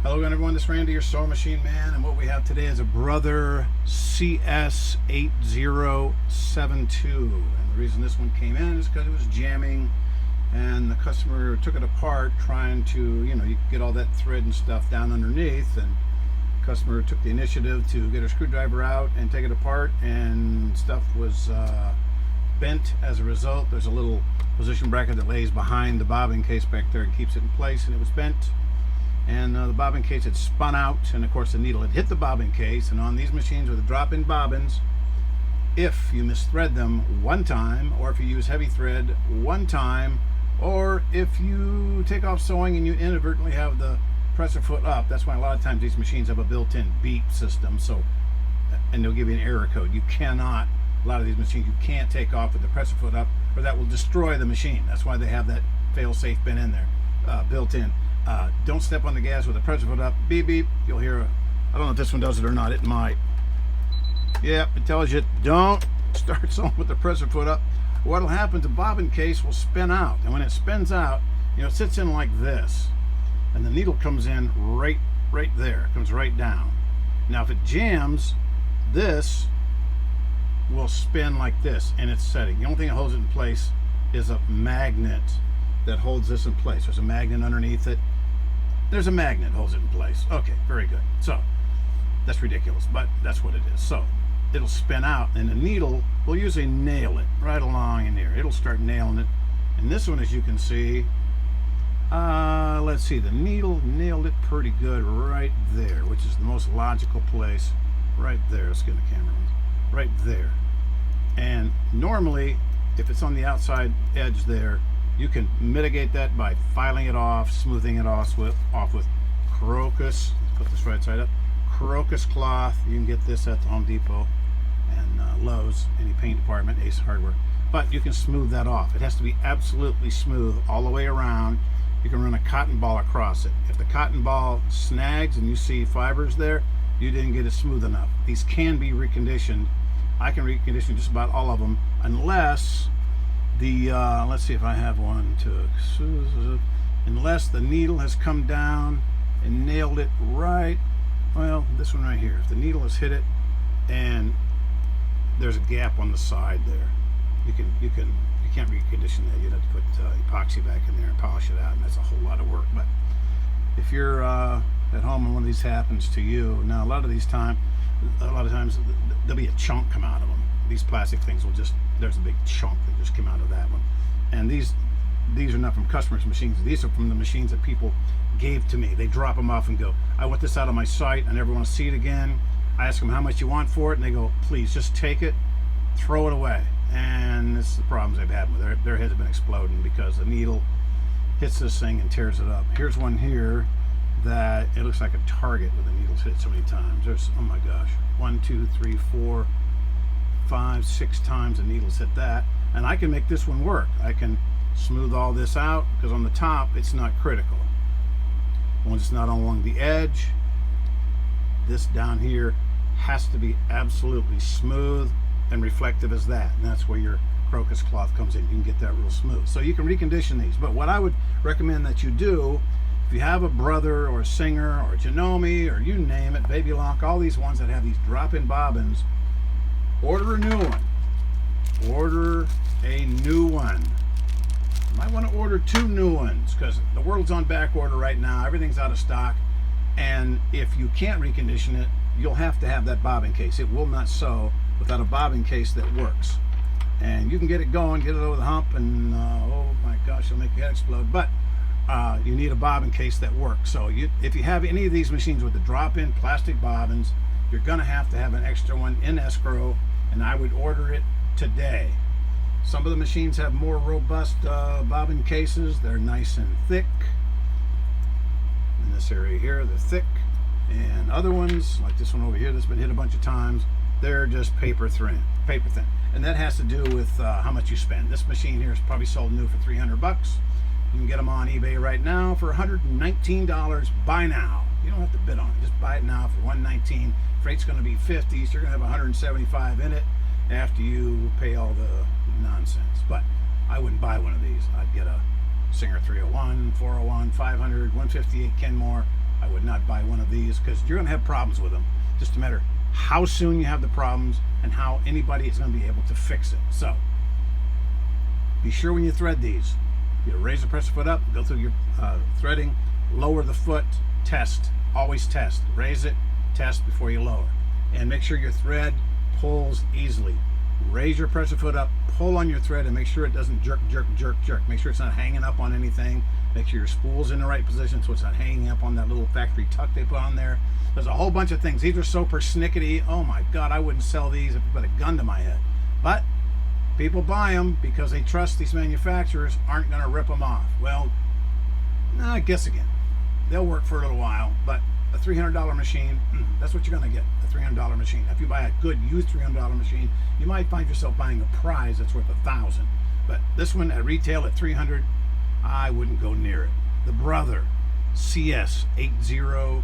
Hello again, everyone. This is Randy, your sewing machine man, and what we have today is a Brother CS-8072. And the reason this one came in is because it was jamming, and the customer took it apart trying to, you could get all that thread and stuff down underneath, and the customer took the initiative to get a screwdriver out and take it apart, and stuff was bent as a result. There's a little position bracket that lays behind the bobbin case back there and keeps it in place, and it was bent. And the bobbin case had spun out, and of course the needle had hit the bobbin case. And on these machines with the drop-in bobbins, if you misthread them one time, or if you use heavy thread one time, or if you take off sewing and you inadvertently have the presser foot up, that's why a lot of times these machines have a built-in beep system. So, and they'll give you an error code. You cannot, a lot of these machines, you can't take off with the presser foot up, or that will destroy the machine. That's why they have that fail-safe pin in there, built in. Don't step on the gas with the pressure foot up. Beep beep. You'll hear I don't know if this one does it or not. It might. Yep, it tells you don't start sewing with the pressure foot up. What'll happen, the bobbin case will spin out, and when it spins out, it sits in like this, and the needle comes in right there. It comes right down. Now if it jams, this will spin like this in its setting. The only thing that holds it in place is a magnet that holds this in place. There's a magnet underneath it. There's a magnet that holds it in place. Okay, very good. So that's ridiculous, but that's what it is. So it'll spin out, and the needle will usually nail it right along in here. It'll start nailing it. And this one, as you can see, let's see, the needle nailed it pretty good right there, which is the most logical place. Right there. Let's get the camera on. Right there. And normally, if it's on the outside edge there, you can mitigate that by filing it off, smoothing it off with crocus. Let's put this right side up. Crocus cloth. You can get this at the Home Depot and Lowe's, any paint department, Ace Hardware. But you can smooth that off. It has to be absolutely smooth all the way around. You can run a cotton ball across it. If the cotton ball snags and you see fibers there, you didn't get it smooth enough. These can be reconditioned. I can recondition just about all of them, unless the let's see if I have one to, unless the needle has come down and nailed it right, well, this one right here, if the needle has hit it and there's a gap on the side there, you can't recondition that. You'd have to put epoxy back in there and polish it out, and that's a whole lot of work. But if you're at home and one of these happens to you, now a lot of times there'll be a chunk come out of them. These plastic things will just, there's a big chunk that just came out of that one. And these are not from customers' machines. These are from the machines that people gave to me. They drop them off and go, I want this out of my site. I never want to see it again. I ask them how much you want for it, and they go, please just take it, throw it away. And this is the problems they've had with it. Their heads have been exploding because the needle hits this thing and tears it up. Here's one here that it looks like a target with the needles hit so many times. There's, oh my gosh, 1, 2, 3, 4, 5, 6 times the needles hit that, and I can make this one work. I can smooth all this out because on the top it's not critical. Once it's not along the edge, this down here has to be absolutely smooth and reflective as that, and that's where your crocus cloth comes in. You can get that real smooth. So you can recondition these, but what I would recommend that you do, if you have a Brother or a Singer or a Janome or you name it, Baby Lock, all these ones that have these drop-in bobbins, order a new one. Order a new one. You might want to order 2 new ones because the world's on back order right now. Everything's out of stock. And if you can't recondition it, you'll have to have that bobbin case. It will not sew without a bobbin case that works. And you can get it going, get it over the hump, and oh my gosh, it'll make your head explode. But you need a bobbin case that works. So if you have any of these machines with the drop-in plastic bobbins, you're going to have an extra one in escrow, and I would order it today. Some of the machines have more robust bobbin cases. They're nice and thick. In this area here, they're thick. And other ones, like this one over here that's been hit a bunch of times, they're just paper thin. And that has to do with how much you spend. This machine here is probably sold new for $300. You can get them on eBay right now for $119. Buy now. You don't have to bid on it. Just buy it now for $119. Freight's going to be $50, so you're going to have $175 in it after you pay all the nonsense. But I wouldn't buy one of these. I'd get a Singer 301, 401, 500, 158 Kenmore, I would not buy one of these because you're going to have problems with them. Just a matter how soon you have the problems and how anybody is going to be able to fix it. So be sure when you thread these, you raise the pressure foot up, go through your threading, lower the foot, test, always test, raise it, test before you lower, and make sure your thread pulls easily. Raise your pressure foot up, pull on your thread, and make sure it doesn't jerk, jerk, jerk, jerk. Make sure it's not hanging up on anything. Make sure your spool's in the right position so it's not hanging up on that little factory tuck they put on there. There's a whole bunch of things. These are so persnickety. Oh my God, I wouldn't sell these if you put a gun to my head. But people buy them because they trust these manufacturers aren't going to rip them off. Well, I guess again, they'll work for a little while, but a $300 machine, that's what you're going to get, a $300 machine. Now, if you buy a good used $300 machine, you might find yourself buying a prize that's worth $1,000. But this one at retail at $300, I wouldn't go near it. The Brother CS-8072.